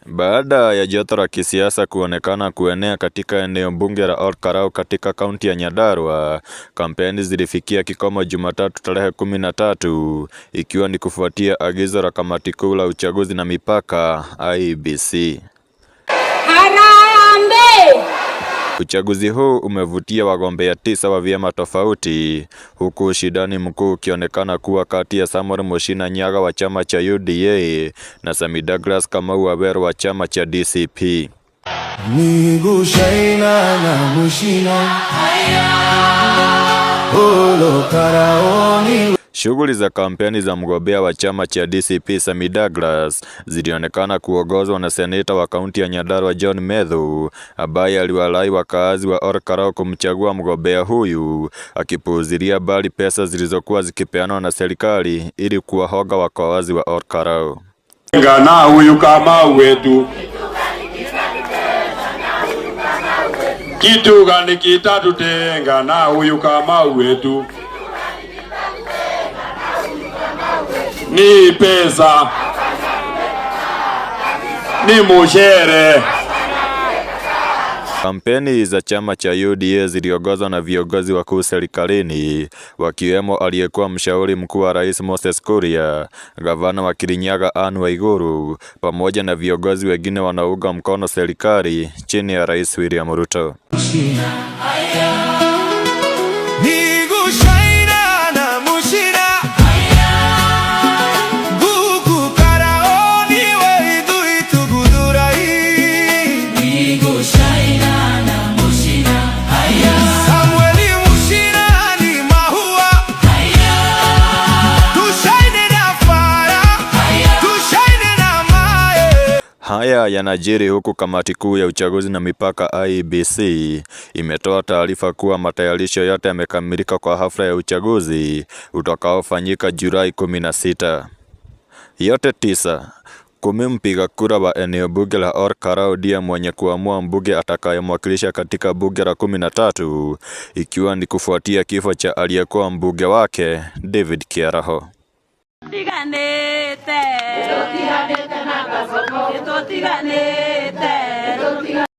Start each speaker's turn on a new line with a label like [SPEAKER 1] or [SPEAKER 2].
[SPEAKER 1] Baada ya joto la kisiasa kuonekana kuenea katika eneo bunge la Olkalau katika kaunti ya Nyandarua, kampeni zilifikia kikomo Jumatatu tarehe 13, ikiwa ni kufuatia agizo la kamati kuu la uchaguzi na mipaka IEBC.
[SPEAKER 2] Harambee!
[SPEAKER 1] Uchaguzi huu umevutia wagombea 9 wa vyama tofauti, huku ushindani mkuu ukionekana kuwa kati ya Samuel Muchina Nyaga wa chama cha UDA na Sami Douglas Kamau Waweru wa chama cha DCP. Shughuli za kampeni za mgombea wa chama cha DCP Sami Douglas zilionekana kuongozwa na seneta wa kaunti ya Nyandarua John Methu, ambaye aliwalai wakaazi wa Olkalau kumchagua mgombea huyu, akipuuzilia mbali pesa zilizokuwa zikipeanwa na serikali ili kuwahoga wakaazi wa Olkalau.
[SPEAKER 3] Ngana huyu Kamau wetu kitu gani kitatutenga na huyu Kamau wetu? Ni pesa, ni mushere.
[SPEAKER 1] Kampeni za chama cha UDA ziliongozwa na viongozi wakuu serikalini, wakiwemo aliyekuwa mshauri mkuu wa rais Moses Kuria, gavana wa Kirinyaga Anne Waiguru, pamoja na viongozi wengine wanaounga mkono serikali chini ya Rais William Ruto. Haya yanajiri huku kamati kuu ya uchaguzi na mipaka IEBC imetoa taarifa kuwa matayarisho yote yamekamilika kwa hafla ya uchaguzi utakaofanyika Julai 16. Yote 9. 10 mpiga kura wa eneo bunge la Olkalau ndiye mwenye kuamua mbunge atakayemwakilisha katika bunge la 13, ikiwa ni kufuatia kifo cha aliyekuwa mbunge wake David Kiaraho.
[SPEAKER 2] Tiganete